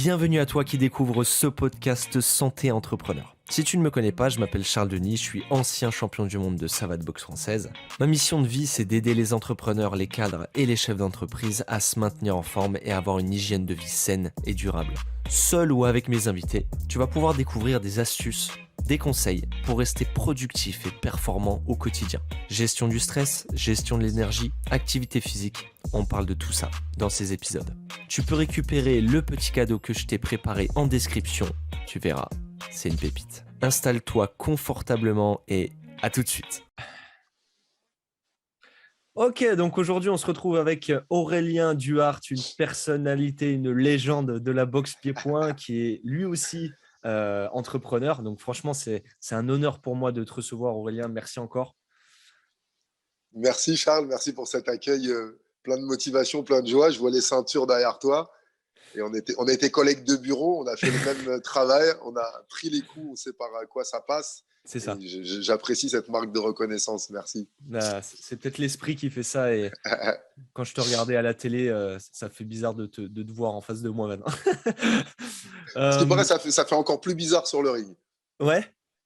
Bienvenue à toi qui découvre ce podcast Santé Entrepreneur. Si tu ne me connais pas, je m'appelle Charles Denis, je suis ancien champion du monde de savate boxe française. Ma mission de vie, c'est d'aider les entrepreneurs, les cadres et les chefs d'entreprise à se maintenir en forme et avoir une hygiène de vie saine et durable. Seul ou avec mes invités, tu vas pouvoir découvrir des astuces, des conseils pour rester productif et performant au quotidien. Gestion du stress, gestion de l'énergie, activité physique, on parle de tout ça dans ces épisodes. Tu peux récupérer le petit cadeau que je t'ai préparé en description, tu verras. C'est une pépite. Installe-toi confortablement et à tout de suite. Ok, donc aujourd'hui on se retrouve avec Aurélien Duhart, une personnalité, une légende de la boxe pied-point qui est lui aussi entrepreneur. Donc franchement, c'est un honneur pour moi de te recevoir, Aurélien. Merci encore. Merci Charles, merci pour cet accueil plein de motivation, plein de joie. Je vois les ceintures derrière toi. Et on était collègues de bureau, on a fait le même travail, on a pris les coups, on sait par quoi ça passe. C'est Et ça. j'apprécie cette marque de reconnaissance, merci. C'est peut-être l'esprit qui fait ça. Et quand je te regardais à la télé, ça fait bizarre de te voir en face de moi maintenant. Ce qui paraît, ça fait encore plus bizarre sur le ring. Ouais,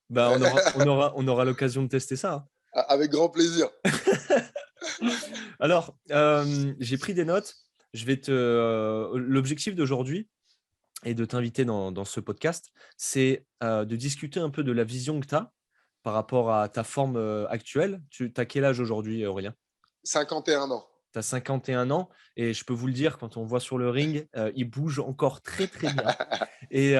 bah on aura l'occasion de tester ça. Hein. Avec grand plaisir. Alors, j'ai pris des notes. L'objectif d'aujourd'hui et de t'inviter dans ce podcast, c'est de discuter un peu de la vision que tu as par rapport à ta forme actuelle. Tu as quel âge aujourd'hui, Aurélien? 51 ans. Tu as 51 ans et je peux vous le dire, quand on voit sur le ring, il bouge encore très, très bien. Et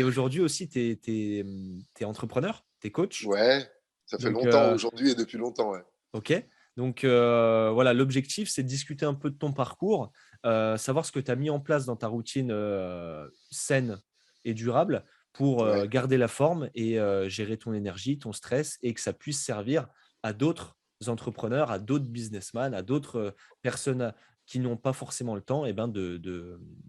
aujourd'hui aussi, tu es entrepreneur, tu es coach. Ouais, ça fait Donc, longtemps aujourd'hui et depuis longtemps. Ouais. OK. Donc, voilà, l'objectif, c'est de discuter un peu de ton parcours, savoir ce que tu as mis en place dans ta routine saine et durable pour Ouais. garder la forme et gérer ton énergie, ton stress et que ça puisse servir à d'autres entrepreneurs, à d'autres businessmen, à d'autres personnes qui n'ont pas forcément le temps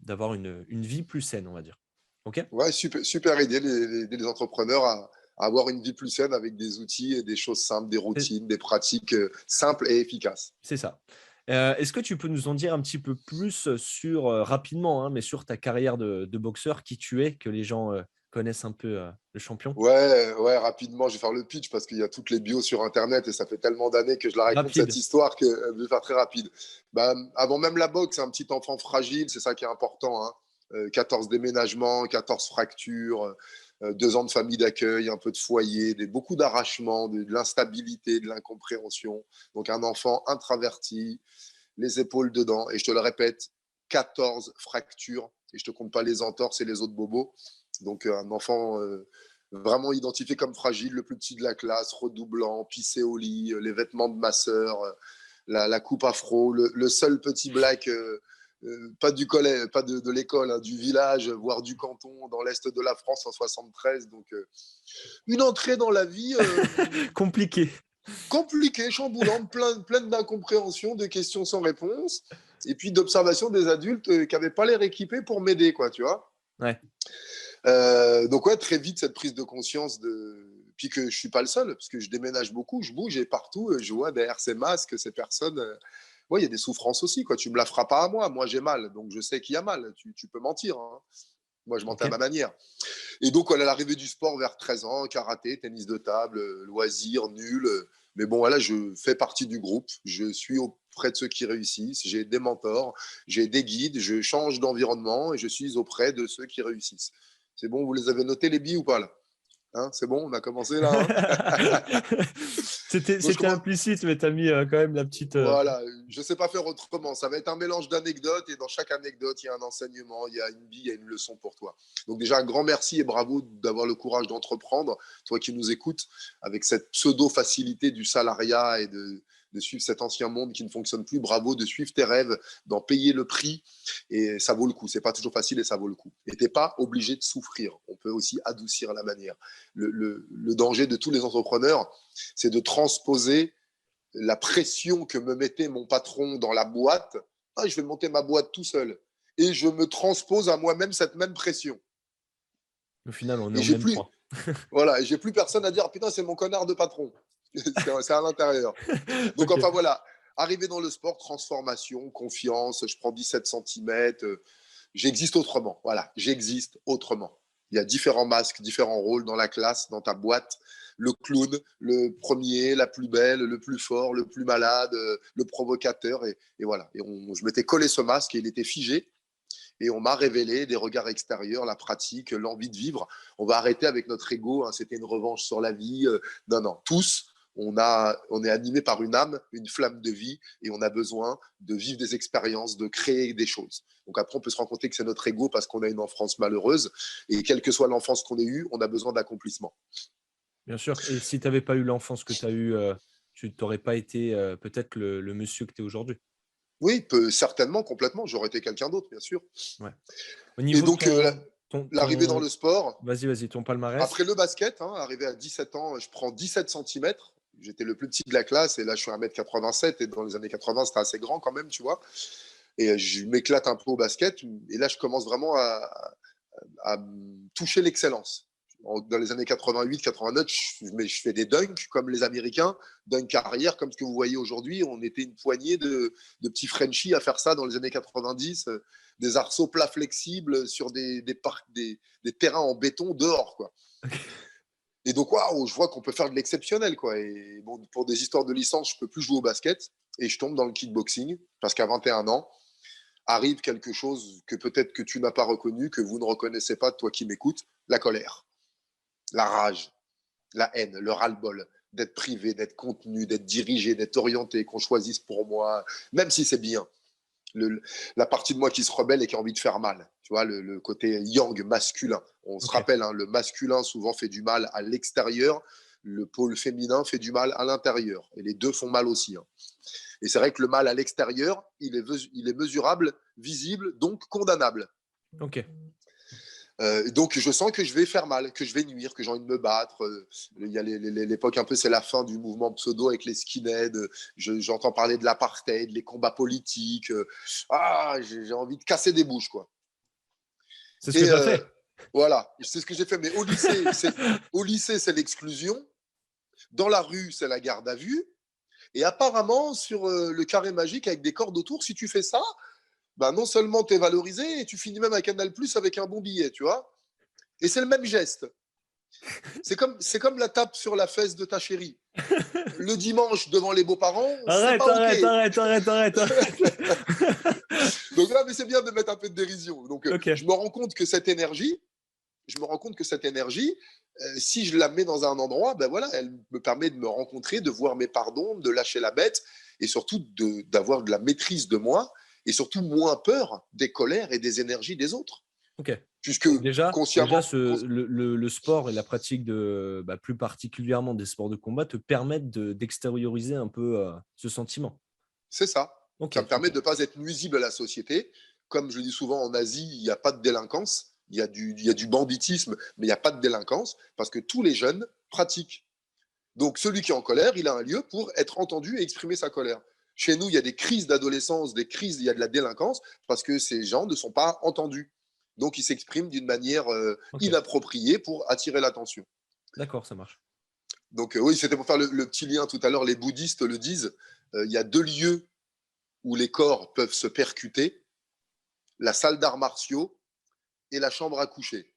d'avoir une vie plus saine, on va dire. OK? Ouais, super idée, aider les entrepreneurs à avoir une vie plus saine avec des outils et des choses simples, des C'est routines, des pratiques simples et efficaces. c'est ça. Est-ce que tu peux nous en dire un petit peu plus sur, rapidement, hein, mais sur ta carrière de boxeur, qui tu es, que les gens, connaissent un peu, le champion? Ouais, rapidement, je vais faire le pitch parce qu'il y a toutes les bios sur Internet et ça fait tellement d'années que je la raconte cette Rapide. histoire que je vais faire très rapide. Bah, avant même la boxe, un petit enfant fragile, c'est ça qui est important. Hein. 14 déménagements, 14 fractures, 2 ans de famille d'accueil, un peu de foyer, beaucoup d'arrachements, de l'instabilité, de l'incompréhension. Donc un enfant introverti, les épaules dedans. Et je te le répète, 14 fractures. Et je te compte pas les entorses et les autres bobos. Donc un enfant vraiment identifié comme fragile, le plus petit de la classe, redoublant, pissé au lit, les vêtements de ma sœur, la coupe afro, le seul petit black, pas du collège, pas de l'école, hein, du village, voire du canton, dans l'est de la France en 73. Donc une entrée dans la vie Compliqué. compliquée, chamboulante, pleine d'incompréhension, de questions sans réponse, et puis d'observation des adultes qui n'avaient pas l'air équipés pour m'aider, quoi, tu vois. Ouais. Donc ouais, très vite cette prise de conscience puis que je suis pas le seul parce que je déménage beaucoup, je bouge et partout je vois derrière ces masques ces personnes. Ouais, il y a des souffrances aussi quoi. Tu me la feras pas à moi, moi j'ai mal, donc je sais qu'il y a mal. Tu peux mentir. Hein. Moi je mentais à OK. ma manière. Et donc à l'arrivée du sport vers 13 ans, karaté, tennis de table, loisirs, nul. Mais bon voilà, je fais partie du groupe. Je suis auprès de ceux qui réussissent. J'ai des mentors, j'ai des guides. Je change d'environnement et je suis auprès de ceux qui réussissent. C'est bon, vous les avez notés les billes ou pas là? Hein, c'est bon, on a commencé là. Hein. Donc je C'était commence. implicite, mais tu as mis, quand même la petite, Voilà, je sais pas faire autrement. Ça va être un mélange d'anecdotes et dans chaque anecdote, il y a un enseignement, il y a une vie, il y a une leçon pour toi. Donc déjà, un grand merci et bravo d'avoir le courage d'entreprendre, toi qui nous écoutes, avec cette pseudo-facilité du salariat et de suivre cet ancien monde qui ne fonctionne plus. Bravo de suivre tes rêves, d'en payer le prix et ça vaut le coup. C'est pas toujours facile et ça vaut le coup. Et t'es pas obligé de souffrir. On peut aussi adoucir la manière. Le danger de tous les entrepreneurs, c'est de transposer la pression que me mettait mon patron dans la boîte. Ah, je vais monter ma boîte tout seul. Et je me transpose à moi-même cette même pression. au final, on est Et au j'ai même plus, point. voilà, j'ai plus personne à dire, putain, c'est mon connard de patron. C'est à l'intérieur. Donc, OK. enfin, voilà. Arrivé dans le sport, transformation, confiance, je prends 17 cm, J'existe autrement. Voilà, j'existe autrement. Il y a différents masques, différents rôles dans la classe, dans ta boîte. Le clown, le premier, la plus belle, le plus fort, le plus malade, le provocateur. Et voilà. Je m'étais collé ce masque et il était figé. Et on m'a révélé des regards extérieurs, la pratique, l'envie de vivre. On va arrêter avec notre ego, hein, c'était une revanche sur la vie. Non, non, tous, on est animé par une âme, une flamme de vie, et on a besoin de vivre des expériences, de créer des choses. Donc après, on peut se rendre compte que c'est notre ego parce qu'on a une enfance malheureuse, et quelle que soit l'enfance qu'on ait eue, on a besoin d'accomplissement. Bien sûr. Et si tu n'avais pas eu l'enfance que tu as eue, tu n'aurais pas été peut-être le monsieur que tu es aujourd'hui. Oui, certainement, complètement. J'aurais été quelqu'un d'autre, bien sûr. Ouais. Au Et niveau de donc, l'arrivée dans le sport, Vas-y, ton palmarès. après le basket, hein, arrivé à 17 ans, je prends 17 centimètres. J'étais le plus petit de la classe et là, je suis 1,87 m et dans les années 80, c'était assez grand quand même, tu vois. Et je m'éclate un peu au basket et là, je commence vraiment à toucher l'excellence. Dans les années 88-89, je fais des dunks comme les Américains, dunks arrière comme ce que vous voyez aujourd'hui. On était une poignée de petits Frenchies à faire ça dans les années 90, des arceaux plats flexibles sur des terrains en béton dehors, quoi. Et donc, waouh, je vois qu'on peut faire de l'exceptionnel, quoi. Et bon, pour des histoires de licence, je peux plus jouer au basket et je tombe dans le kickboxing parce qu'à 21 ans, arrive quelque chose que peut-être que tu n'as pas reconnu, que vous ne reconnaissez pas, toi qui m'écoutes, la colère, la rage, la haine, le ras-le-bol, d'être privé, d'être contenu, d'être dirigé, d'être orienté, qu'on choisisse pour moi, même si c'est bien. La partie de moi qui se rebelle et qui a envie de faire mal. Tu vois, le côté yang, masculin. On se rappelle, hein, le masculin souvent fait du mal à l'extérieur, le pôle féminin fait du mal à l'intérieur. Et les deux font mal aussi, hein. Et c'est vrai que le mal à l'extérieur, il est mesurable, visible, donc condamnable. Ok. Donc je sens que je vais faire mal, que je vais nuire, que j'ai envie de me battre. Il y a l'époque un peu, c'est la fin du mouvement pseudo avec les skinheads. J'entends parler de l'apartheid, les combats politiques. J'ai envie de casser des bouches, quoi. C'est ce que tu as fait. Voilà, c'est ce que j'ai fait. Mais au lycée, c'est l'exclusion. Dans la rue, c'est la garde à vue. Et apparemment, sur le carré magique avec des cordes autour, si tu fais ça, bah non seulement tu es valorisé, et tu finis même à Canal Plus avec un bon billet, tu vois. Et c'est le même geste. C'est comme la tape sur la fesse de ta chérie. Le dimanche, devant les beaux-parents, c'est pas OK. Arrête. Donc là, mais c'est bien de mettre un peu de dérision. Donc, Ok. je me rends compte que cette énergie, si je la mets dans un endroit, ben voilà, elle me permet de me rencontrer, de voir mes pardons, de lâcher la bête et surtout d'avoir de la maîtrise de moi et surtout moins peur des colères et des énergies des autres. Ok. Puisque consciemment. Le sport et la pratique plus particulièrement des sports de combat te permettent d'extérioriser un peu ce sentiment. C'est ça. Okay, ça me permet de ne pas être nuisible à la société. Comme je le dis souvent, en Asie, il n'y a pas de délinquance. Il y a du banditisme, mais il n'y a pas de délinquance parce que tous les jeunes pratiquent. Donc, celui qui est en colère, il a un lieu pour être entendu et exprimer sa colère. Chez nous, il y a des crises d'adolescence, il y a de la délinquance parce que ces gens ne sont pas entendus. Donc, ils s'expriment d'une manière inappropriée pour attirer l'attention. D'accord, ça marche. Donc, oui, c'était pour faire le petit lien tout à l'heure. Les bouddhistes le disent. Il y a 2 lieux où les corps peuvent se percuter, la salle d'arts martiaux et la chambre à coucher.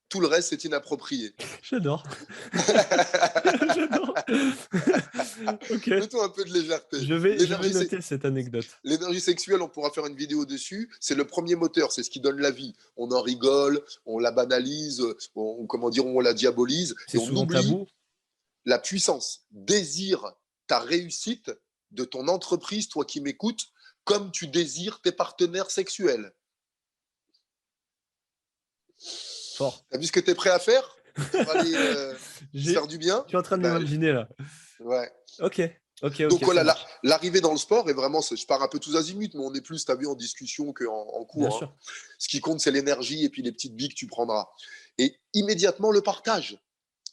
Tout le reste, c'est inapproprié. J'adore. Ok. Mets-toi un peu de légèreté. Je vais noter cette anecdote. L'énergie sexuelle, on pourra faire une vidéo dessus. C'est le premier moteur, c'est ce qui donne la vie. On en rigole, on la banalise, on la diabolise. C'est et on souvent oublie tabou. La puissance. Désire ta réussite de ton entreprise, toi qui m'écoutes, comme tu désires tes partenaires sexuels. Fort. T'as vu ce que tu es prêt à faire pour aller faire du bien? Tu es en train de m'imaginer là. Ouais. Ok. Donc voilà, l'arrivée dans le sport est vraiment, je pars un peu tous azimuts, mais on est plus, t'as vu, en discussion qu'en cours. Bien hein. sûr. Ce qui compte, c'est l'énergie et puis les petites billes que tu prendras. Et immédiatement, le partage.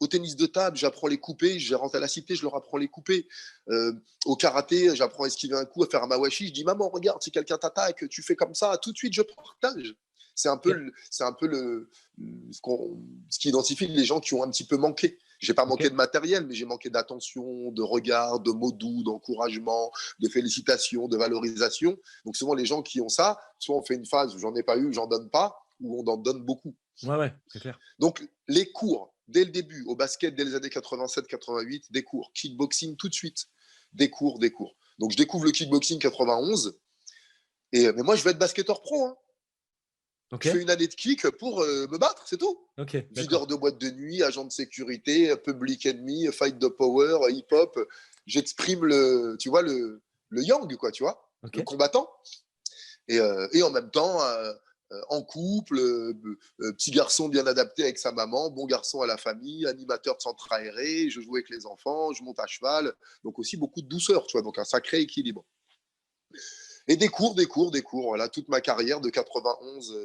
Au tennis de table, j'apprends les coupés. Je rentre à la cité, je leur apprends les coupés. Au karaté, j'apprends à esquiver un coup, à faire un mawashi. Je dis, maman, regarde, si quelqu'un t'attaque, tu fais comme ça. Tout de suite, je partage. C'est un peu, ce qui identifie les gens qui ont un petit peu manqué. J'ai pas manqué Ok. de matériel, mais j'ai manqué d'attention, de regard, de mots doux, d'encouragement, de félicitations, de valorisation. Donc souvent, les gens qui ont ça, soit on fait une phase où j'en ai pas eu, j'en donne pas, ou on en donne beaucoup. Ouais, c'est clair. Donc les cours, dès le début, au basket, dès les années 87-88, des cours. Kickboxing tout de suite, des cours, des cours. Donc je découvre le kickboxing 91, mais moi je veux être basketteur pro, hein. Ok, Je fais une année de kick pour me battre, c'est tout. ok, Videur d'accord. de boîte de nuit, agent de sécurité, public enemy, fight the power, hip-hop. J'exprime tu vois, le yang, quoi, tu vois, Ok. le combattant. Et en même temps, en couple, petit garçon bien adapté avec sa maman, bon garçon à la famille, animateur de centre aéré, je joue avec les enfants, je monte à cheval. Donc aussi beaucoup de douceur, tu vois, donc un sacré équilibre. Et des cours, des cours, des cours. Voilà, toute ma carrière de 91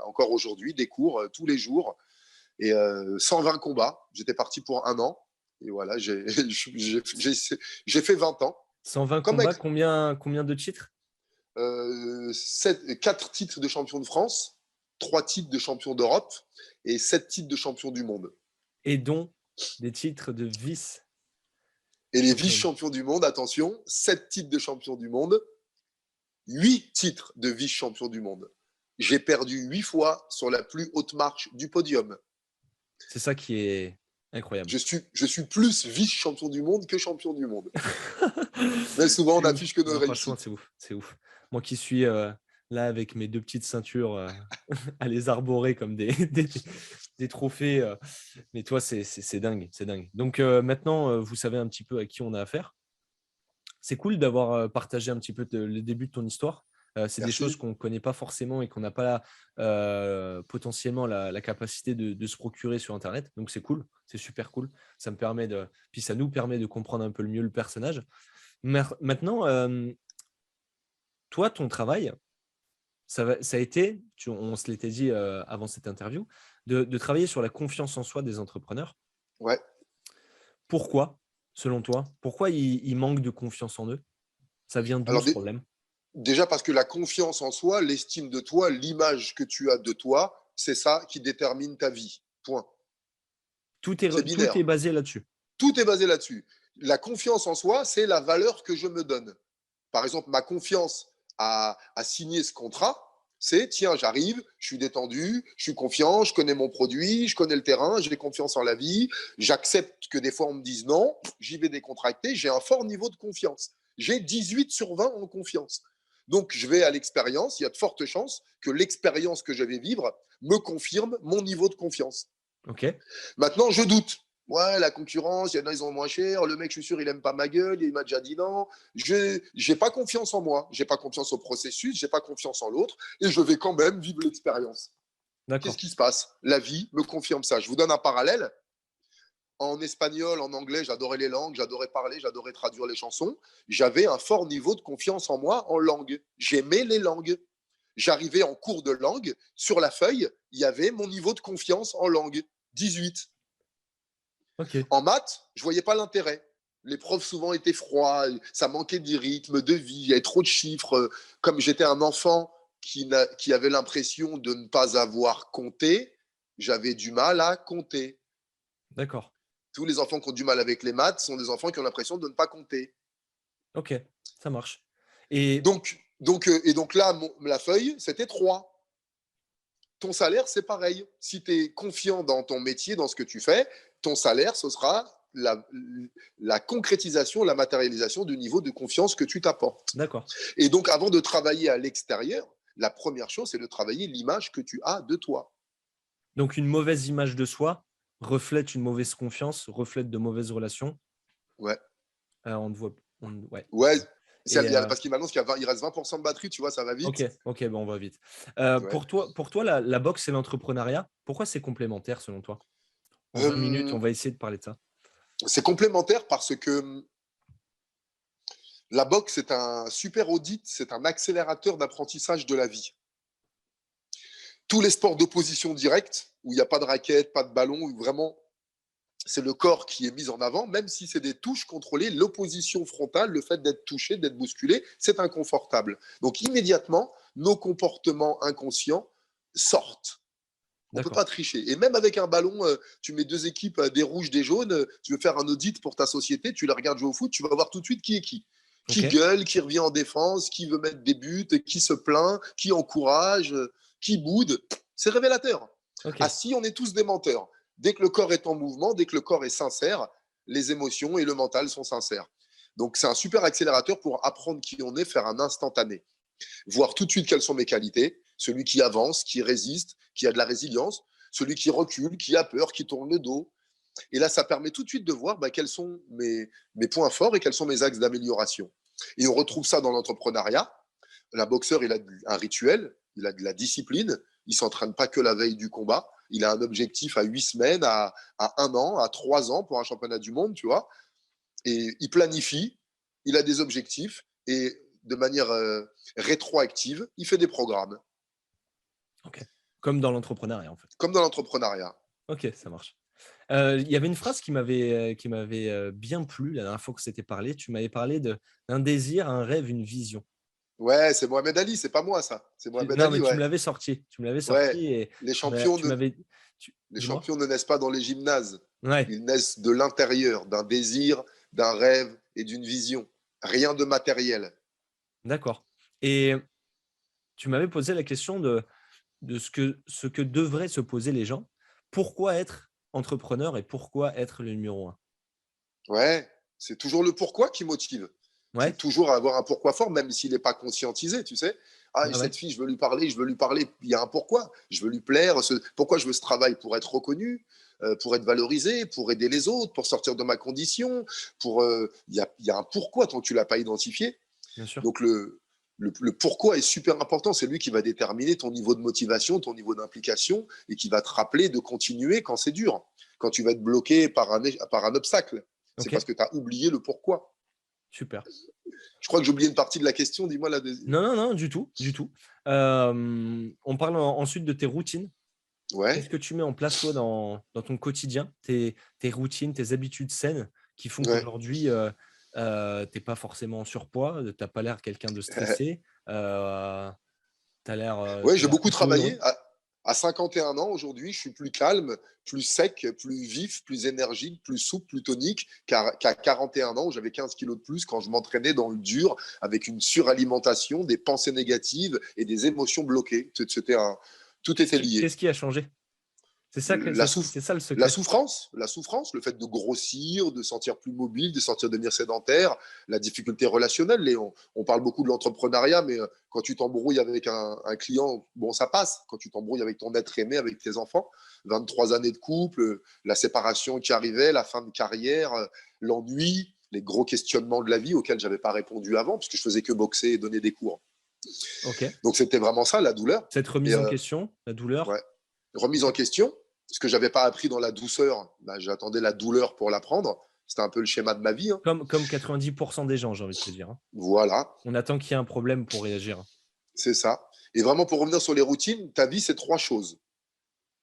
encore aujourd'hui, des cours tous les jours. Et 120 combats. J'étais parti pour un an. Et voilà, j'ai fait 20 ans. 120 Comme combats, avec combien de titres? 4 titres de champion de France, 3 titres de champion d'Europe et 7 titres de champion du monde. Et dont des titres de vice-champion. Et les vice-champions du monde, attention, 7 titres de champion du monde, 8 titres de vice-champion du monde. J'ai perdu 8 fois sur la plus haute marche du podium. C'est ça qui est incroyable. Je suis plus vice-champion du monde que champion du monde. Mais souvent, on C'est ouf. n'affiche que nos Non, franchement, réussites. c'est ouf. C'est ouf. Moi qui suis là avec mes 2 petites ceintures à les arborer comme des trophées. Mais toi, c'est dingue. C'est dingue. Donc maintenant, vous savez un petit peu à qui on a affaire. C'est cool d'avoir partagé un petit peu le début de ton histoire. C'est des choses Merci. qu'on ne connaît pas forcément et qu'on n'a pas potentiellement la capacité de se procurer sur Internet. Donc, c'est cool. C'est super cool. Puis ça nous permet de comprendre un peu mieux le personnage. Maintenant, toi, ton travail, ça a été, on se l'était dit avant cette interview, de travailler sur la confiance en soi des entrepreneurs. Ouais. Pourquoi, selon toi? Pourquoi ils manquent de confiance en eux? Ça vient d'où Alors, ce problème? déjà parce que la confiance en soi, l'estime de toi, l'image que tu as de toi, c'est ça qui détermine ta vie. Point. C'est Tout binaire. est basé là-dessus. Tout est basé là-dessus. La confiance en soi, c'est la valeur que je me donne. Par exemple, ma confiance à signer ce contrat, c'est tiens, j'arrive, je suis détendu, je suis confiant, je connais mon produit, je connais le terrain, j'ai confiance en la vie, j'accepte que des fois on me dise non, j'y vais décontracter, j'ai un fort niveau de confiance. J'ai 18 sur 20 en confiance. Donc je vais à l'expérience, il y a de fortes chances que l'expérience que je vais vivre me confirme mon niveau de confiance. Ok. Maintenant, je doute. Ouais, la concurrence, il y en a, ils ont moins cher. Le mec, je suis sûr, il aime pas ma gueule. Il m'a déjà dit non. Je n'ai pas confiance en moi. J'ai pas confiance au processus. J'ai pas confiance en l'autre. Et je vais quand même vivre l'expérience. Qu'est-ce D'accord. qui se passe? La vie me confirme ça. Je vous donne un parallèle. En espagnol, en anglais, j'adorais les langues, j'adorais parler, j'adorais traduire les chansons. J'avais un fort niveau de confiance en moi en langue. J'aimais les langues. J'arrivais en cours de langue. Sur la feuille, il y avait mon niveau de confiance en langue. 18. Ok. En maths, je voyais pas l'intérêt. Les profs souvent étaient froids, ça manquait de rythme, de vie, il y avait trop de chiffres. Comme j'étais un enfant qui avait l'impression de ne pas avoir compté, j'avais du mal à compter. D'accord. Tous les enfants qui ont du mal avec les maths sont des enfants qui ont l'impression de ne pas compter. Ok. Ça marche. Et Donc là, la feuille, c'était 3. Ton salaire, c'est pareil. Si tu es confiant dans ton métier, dans ce que tu fais, ton salaire, ce sera la concrétisation, la matérialisation du niveau de confiance que tu t'apportes. d'accord. Et donc, avant de travailler à l'extérieur, la première chose, c'est de travailler l'image que tu as de toi. Donc, une mauvaise image de soi reflète une mauvaise confiance, reflète de mauvaises relations. Ouais. On te voit. Ouais. Ouais. Et, Parce qu'il m'annonce qu'il reste 20% de batterie, tu vois, ça va ok. vite. Ok. Bon, on va vite. Ouais. Pour toi, la boxe et l'entrepreneuriat, pourquoi c'est complémentaire selon toi? En 20 minutes, on va essayer de parler de ça. C'est complémentaire parce que la boxe, c'est un super audit, c'est un accélérateur d'apprentissage de la vie. Tous les sports d'opposition directe, où il n'y a pas de raquette, pas de ballon, où vraiment c'est le corps qui est mis en avant, même si c'est des touches contrôlées, l'opposition frontale, le fait d'être touché, d'être bousculé, c'est inconfortable. Donc immédiatement, nos comportements inconscients sortent. On ne peut D'accord. pas tricher. Et même avec un ballon, tu mets deux équipes, des rouges, des jaunes, tu veux faire un audit pour ta société, tu la regardes jouer au foot, tu vas voir tout de suite qui est qui. Qui Ok. gueule, qui revient en défense, qui veut mettre des buts, qui se plaint, qui encourage, qui boude. C'est révélateur. Ok. Ah si, on est tous des menteurs. Dès que le corps est en mouvement, dès que le corps est sincère, les émotions et le mental sont sincères. Donc c'est un super accélérateur pour apprendre qui on est, faire un instantané. Voir tout de suite quelles sont mes qualités, celui qui avance, qui résiste, qui a de la résilience, celui qui recule, qui a peur, qui tourne le dos. Et là, ça permet tout de suite de voir quels sont mes points forts et quels sont mes axes d'amélioration. Et on retrouve ça dans l'entrepreneuriat. La boxeur, il a un rituel, il a de la discipline, il ne s'entraîne pas que la veille du combat, il a un objectif à 8 semaines, à 1 an, à 3 ans pour un championnat du monde, tu vois. Et il planifie, il a des objectifs, et de manière rétroactive, il fait des programmes, Ok. Comme dans l'entrepreneuriat, en fait. comme dans l'entrepreneuriat. Ok, ça marche. Il y avait une phrase qui m'avait bien plu la dernière fois que s'était parlé. Tu m'avais parlé d'un désir, un rêve, une vision. Ouais, c'est Mohamed Ali, c'est pas moi ça. C'est Mohamed Non, Ali, mais tu me ouais. l'avais sorti. Tu me l'avais Ouais, sorti et les champions, tu m'avais. les Dis-moi. champions ne naissent pas dans les gymnases. Ouais, Ils naissent de l'intérieur, d'un désir, d'un rêve et d'une vision. Rien de matériel. d'accord. Et tu m'avais posé la question de ce que devraient se poser les gens. Pourquoi être entrepreneur et pourquoi être le numéro un? Ouais, c'est toujours le pourquoi qui motive. C'est Ouais, toujours avoir un pourquoi fort, même s'il n'est pas conscientisé, tu sais. Ah, ouais, cette ouais. fille, je veux lui parler, je veux lui parler. Il y a un pourquoi. Je veux lui plaire. Pourquoi je veux ce travail? Pour être reconnu, pour être valorisé, pour aider les autres, pour sortir de ma condition. Il y a un pourquoi tant que tu ne l'as pas identifié. Bien sûr. Donc, le pourquoi est super important. C'est lui qui va déterminer ton niveau de motivation, ton niveau d'implication et qui va te rappeler de continuer quand c'est dur, quand tu vas être bloqué par un obstacle. C'est Ok, parce que tu as oublié le pourquoi. super. Je crois que j'ai oublié une partie de la question. Dis-moi la deuxième. Non, non, non, du tout, du tout. On parle ensuite de tes routines. Qu'est-ce Ouais, que tu mets en place, toi, dans ton quotidien, tes routines, tes habitudes saines qui font ouais. qu'aujourd'hui, tu n'es pas forcément en surpoids, tu n'as pas l'air quelqu'un de stressé, tu as l'air Ouais, j'ai beaucoup plutôt travaillé. heureux. À 51 ans aujourd'hui, je suis plus calme, plus sec, plus vif, plus énergique, plus souple, plus tonique qu'à 41 ans où j'avais 15 kilos de plus quand je m'entraînais dans le dur avec une suralimentation, des pensées négatives et des émotions bloquées. Tout était lié. Qu'est-ce qui a changé? C'est ça, la, souf- c'est ça le la secret. souffrance, la souffrance, le fait de grossir, de sentir plus mobile, de sentir devenir sédentaire, la difficulté relationnelle. On parle beaucoup de l'entrepreneuriat, mais quand tu t'embrouilles avec un client, bon, ça passe. Quand tu t'embrouilles avec ton être aimé, avec tes enfants, 23 années de couple, la séparation qui arrivait, la fin de carrière, l'ennui, les gros questionnements de la vie auxquels j'avais pas répondu avant, parce que je faisais que boxer et donner des cours. Ok. Donc c'était vraiment ça, la douleur. Cette Et remise en question, la douleur. ouais, remise Ok. en question. Ce que j'avais pas appris dans la douceur, j'attendais la douleur pour l'apprendre. C'était un peu le schéma de ma vie, hein. Comme 90% des gens, j'ai envie de te dire, hein. Voilà, On attend qu'il y ait un problème pour réagir. c'est ça. Et vraiment, pour revenir sur les routines, ta vie, c'est 3 choses.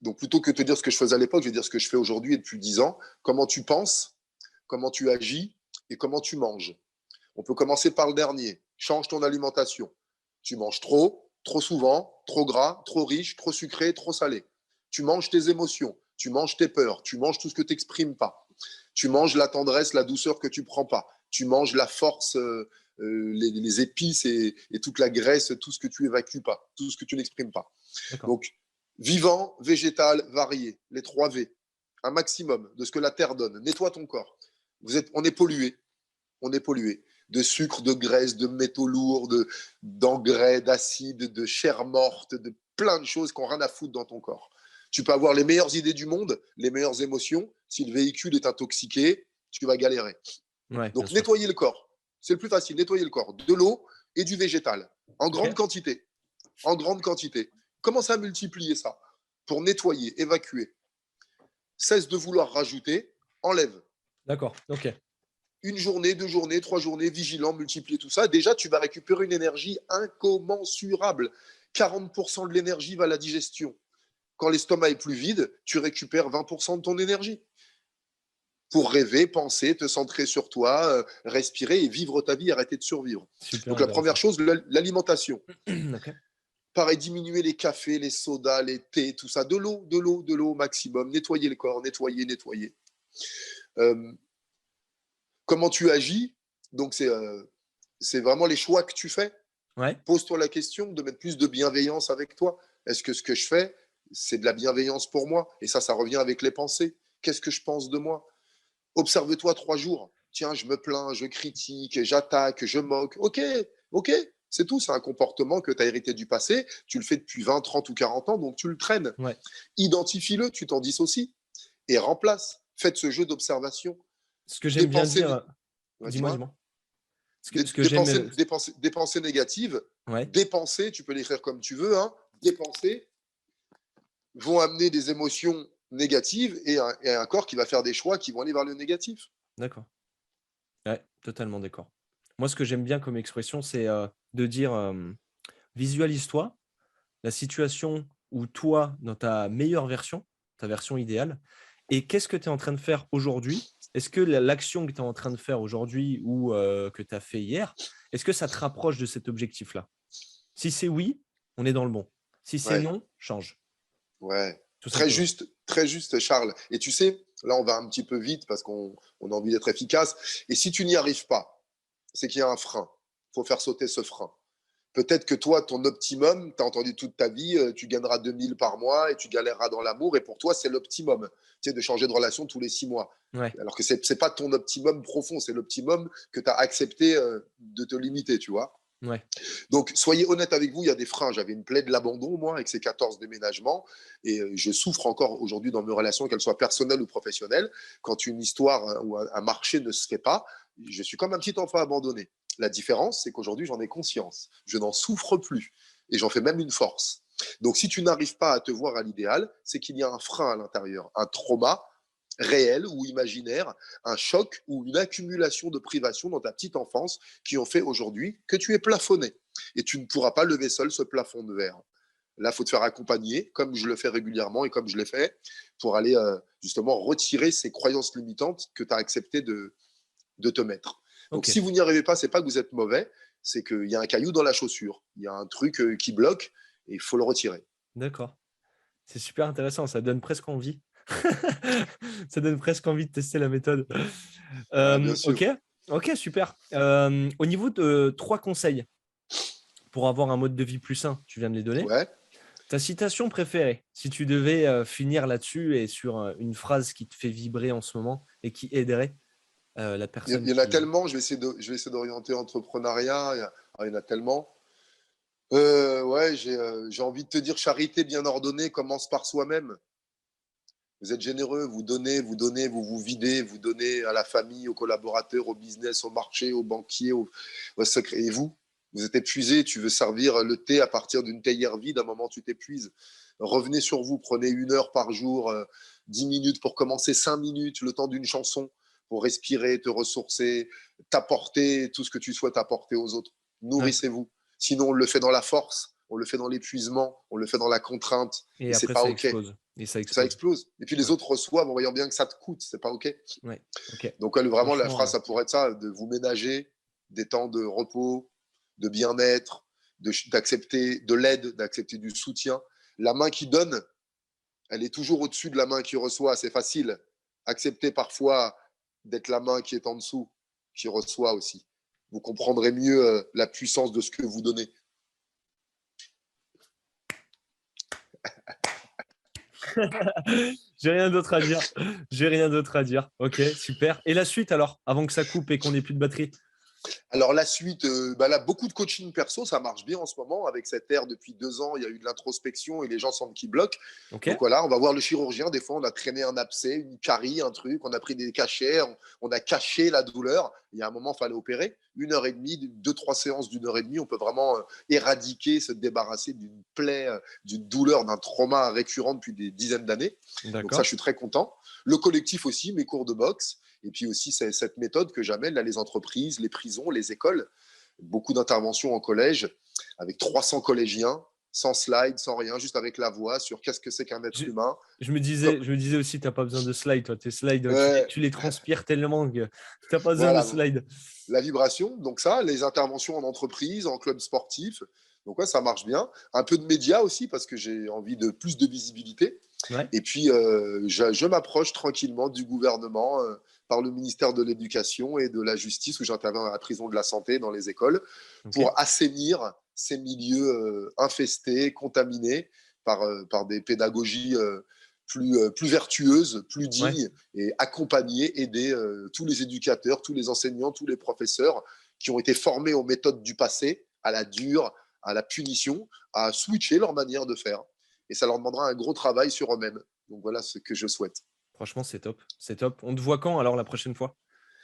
Donc, plutôt que de te dire ce que je faisais à l'époque, je vais dire ce que je fais aujourd'hui et depuis 10 ans. Comment tu penses, comment tu agis et comment tu manges. On peut commencer par le dernier. Change ton alimentation. Tu manges trop, trop souvent, trop gras, trop riche, trop sucré, trop salé. Tu manges tes émotions, tu manges tes peurs, tu manges tout ce que tu n'exprimes pas. Tu manges la tendresse, la douceur que tu ne prends pas. Tu manges la force, les épices et toute la graisse, tout ce que tu évacues pas, tout ce que tu n'exprimes pas. D'accord. Donc, vivant, végétal, varié, les 3 V. Un maximum de ce que la terre donne. Nettoie ton corps. On est pollué. On est pollué de sucre, de graisse, de métaux lourds, d'engrais, d'acide, de chair morte, de plein de choses qui n'ont rien à foutre dans ton corps. Tu peux avoir les meilleures idées du monde, les meilleures émotions. Si le véhicule est intoxiqué, tu vas galérer. Ouais, bien Donc, sûr. nettoyer le corps. C'est le plus facile, nettoyer le corps. De l'eau et du végétal. En Ok. grande quantité. En grande quantité. Commence à multiplier ça pour nettoyer, évacuer. Cesse de vouloir rajouter, enlève. D'accord. Ok. 1 journée, 2 journées, 3 journées, vigilant, multiplier tout ça. Déjà, tu vas récupérer une énergie incommensurable. 40% de l'énergie va à la digestion. Quand l'estomac est plus vide, tu récupères 20% de ton énergie pour rêver, penser, te centrer sur toi, respirer et vivre ta vie, arrêter de survivre. Super Donc la première intéressant. chose, l'alimentation. Ok. Pareil, diminuer les cafés, les sodas, les thés, tout ça. De l'eau au maximum. Nettoyer le corps, nettoyer. Euh, comment tu agis? Donc, c'est vraiment les choix que tu fais. Ouais. Pose-toi la question de mettre plus de bienveillance avec toi. Est-ce que ce que je fais, c'est de la bienveillance pour moi? Et ça revient avec les pensées. Qu'est-ce que je pense de moi? Observe-toi 3 jours. Tiens, je me plains, je critique, j'attaque, je moque. Ok, c'est tout. C'est un comportement que tu as hérité du passé. Tu le fais depuis 20, 30 ou 40 ans, donc tu le traînes. Ouais. Identifie-le, tu t'en dissocies et remplace. Faites ce jeu d'observation. Ce que j'aime bien dire, Ouais, dis-moi. Ce que des, j'aime, des pensées négatives, ouais, dépenser, tu peux l'écrire comme tu veux, hein, dépenser, vont amener des émotions négatives et un corps qui va faire des choix qui vont aller vers le négatif. d'accord. Ouais, totalement d'accord. Moi, ce que j'aime bien comme expression, c'est de dire visualise-toi la situation où toi, dans ta meilleure version, ta version idéale, et qu'est-ce que tu es en train de faire aujourd'hui? Est-ce que l'action que tu es en train de faire aujourd'hui ou que tu as fait hier, est-ce que ça te rapproche de cet objectif-là? Si c'est oui, on est dans le bon. Si c'est Ouais, non, change, ouais. tout simplement. Très juste, Charles. Et tu sais, là, on va un petit peu vite parce qu'on a envie d'être efficace. Et si tu n'y arrives pas, c'est qu'il y a un frein. Il faut faire sauter ce frein. Peut-être que toi, ton optimum, tu as entendu toute ta vie, tu gagneras 2000 par mois et tu galéreras dans l'amour. Et pour toi, c'est l'optimum, tu sais, de changer de relation tous les 6 mois. Ouais, Alors que ce n'est pas ton optimum profond, c'est l'optimum que tu as accepté de te limiter, tu vois. ouais, Donc, soyez honnête avec vous, il y a des freins. J'avais une plaie de l'abandon, moi, avec ces 14 déménagements. Et je souffre encore aujourd'hui dans mes relations, qu'elles soient personnelles ou professionnelles. Quand une histoire ou un marché ne se fait pas, je suis comme un petit enfant abandonné. La différence, c'est qu'aujourd'hui, j'en ai conscience. Je n'en souffre plus. Et j'en fais même une force. Donc, si tu n'arrives pas à te voir à l'idéal, c'est qu'il y a un frein à l'intérieur, un trauma réel ou imaginaire, un choc ou une accumulation de privations dans ta petite enfance qui ont fait aujourd'hui que tu es plafonné. Et tu ne pourras pas lever seul ce plafond de verre. Là, il faut te faire accompagner, comme je le fais régulièrement et comme je l'ai fait, pour aller justement retirer ces croyances limitantes que tu as accepté de te mettre. Donc, ok, si vous n'y arrivez pas, c'est pas que vous êtes mauvais, c'est qu'il y a un caillou dans la chaussure, il y a un truc qui bloque et il faut le retirer. d'accord. C'est super intéressant, ça donne presque envie. Ça donne presque envie de tester la méthode. Ah, bien sûr. Ok, ok, super. Au niveau de 3 conseils pour avoir un mode de vie plus sain, tu viens de les donner. Ouais. Ta citation préférée, si tu devais finir là-dessus et sur une phrase qui te fait vibrer en ce moment et qui aiderait la Il personne y en a qui… tellement, je vais essayer d'orienter entrepreneuriat. Il y en a tellement. Ouais, j'ai envie de te dire, charité bien ordonnée commence par soi-même. Vous êtes généreux, vous videz, vous donnez à la famille, aux collaborateurs, au business, au marché, aux banquiers, aux secrets. Et vous êtes épuisé, tu veux servir le thé à partir d'une théière vide, à un moment tu t'épuises. Revenez sur vous, prenez 1 heure par jour, 10 minutes pour commencer, 5 minutes, le temps d'une chanson, pour respirer, te ressourcer, t'apporter tout ce que tu souhaites apporter aux autres. Ouais. Nourrissez-vous. Sinon, on le fait dans la force, on le fait dans l'épuisement, on le fait dans la contrainte, et Et c'est après, pas ça OK. explose. Et ça Ça explose. explose. Et puis les Ouais, autres reçoivent en voyant bien que ça te coûte, c'est pas OK. ouais, ok. Donc vraiment, la Franchement, phrase, ça pourrait être ça, de vous ménager des temps de repos, de bien-être, d'accepter de l'aide, d'accepter du soutien. La main qui donne, elle est toujours au-dessus de la main qui reçoit, c'est facile. Accepter parfois d'être la main qui est en dessous, qui reçoit aussi. Vous comprendrez mieux la puissance de ce que vous donnez. j'ai rien d'autre à dire. J'ai rien d'autre à dire. Ok, super. Et la suite alors, avant que ça coupe et qu'on n'ait plus de batterie? Alors la suite, là, beaucoup de coaching perso, ça marche bien en ce moment. Avec cette ère, depuis 2 ans, il y a eu de l'introspection et les gens sentent qu'ils bloquent. Ok, Donc voilà, on va voir le chirurgien. Des fois, on a traîné un abcès, une carie, un truc, on a pris des cachets, on a caché la douleur. Il y a un moment, il fallait opérer. 1 heure et demie, 2, 3 séances d'1 heure et demie, on peut vraiment éradiquer, se débarrasser d'une plaie, d'une douleur, d'un trauma récurrent depuis des dizaines d'années. Donc ça, je d'accord. suis très content. Le collectif aussi, mes cours de boxe. Et puis aussi, c'est cette méthode que j'amène là, les entreprises, les prisons, les écoles. Beaucoup d'interventions en collège avec 300 collégiens, sans slide, sans rien, juste avec la voix sur qu'est-ce que c'est qu'un être Je, humain. je me disais aussi, tu n'as pas besoin de slides. Toi, tes slides, Ouais, tu les transpires tellement que tu n'as pas besoin de voilà, slides. la vibration. Donc ça, les interventions en entreprise, en club sportif, Donc, ouais, ça marche bien. Un peu de médias aussi, parce que j'ai envie de plus de visibilité. Ouais. Et puis, je m'approche tranquillement du gouvernement par le ministère de l'Éducation et de la Justice, où j'interviens à la prison de la santé, dans les écoles, Ok. pour assainir ces milieux infestés, contaminés par des pédagogies plus vertueuses, plus Ouais. dignes, et accompagner, aider tous les éducateurs, tous les enseignants, tous les professeurs qui ont été formés aux méthodes du passé, à la dure, à la punition, à switcher leur manière de faire. Et ça leur demandera un gros travail sur eux-mêmes. Donc voilà ce que je souhaite. Franchement, c'est top. C'est top. On te voit quand alors la prochaine fois?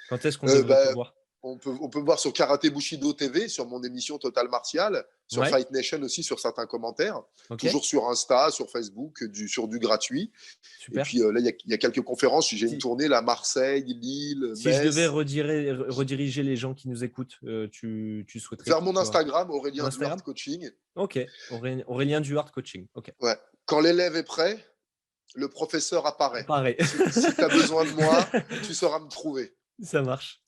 Quand est-ce qu'on Euh, devrait te bah, voir? on peut me voir sur Karaté Bushido TV, sur mon émission Total Martial, sur Ouais. Fight Nation aussi, sur certains commentaires, Ok. toujours sur Insta, sur Facebook, sur du gratuit. Et Super. puis là, il y a quelques conférences. J'ai une Si, tournée là, Marseille, Lille, si je devais Metz. rediriger les gens qui nous écoutent, tu souhaiterais Vers qu'ils mon soient Instagram, ton Aurélien Duarte Instagram? Coaching. Ok. Aurélien Duhart Coaching. Ok. Ouais. Quand l'élève est prêt, le professeur apparaît. Pareil. Si tu as besoin de moi, tu sauras me trouver. Ça marche.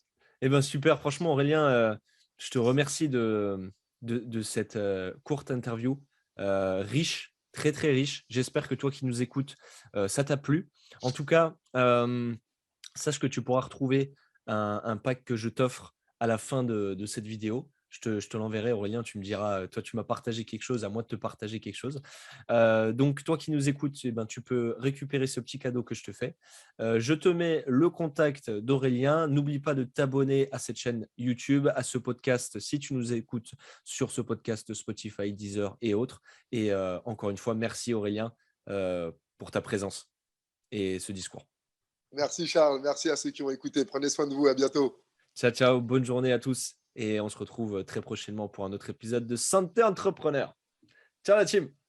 Eh ben super. Franchement, Aurélien, je te remercie de cette courte interview riche, très très riche. J'espère que toi qui nous écoutes, ça t'a plu. En tout cas, sache que tu pourras retrouver un pack que je t'offre à la fin de cette vidéo. Je te l'enverrai, Aurélien. Tu me diras, toi, tu m'as partagé quelque chose, à moi de te partager quelque chose. Donc, toi qui nous écoutes, eh ben, tu peux récupérer ce petit cadeau que je te fais. Je te mets le contact d'Aurélien. N'oublie pas de t'abonner à cette chaîne YouTube, à ce podcast, si tu nous écoutes sur ce podcast Spotify, Deezer et autres. Et encore une fois, merci Aurélien pour ta présence et ce discours. Merci Charles, merci à ceux qui ont écouté. Prenez soin de vous, à bientôt. Ciao, ciao, bonne journée à tous et on se retrouve très prochainement pour un autre épisode de Santé Entrepreneur. Ciao la team!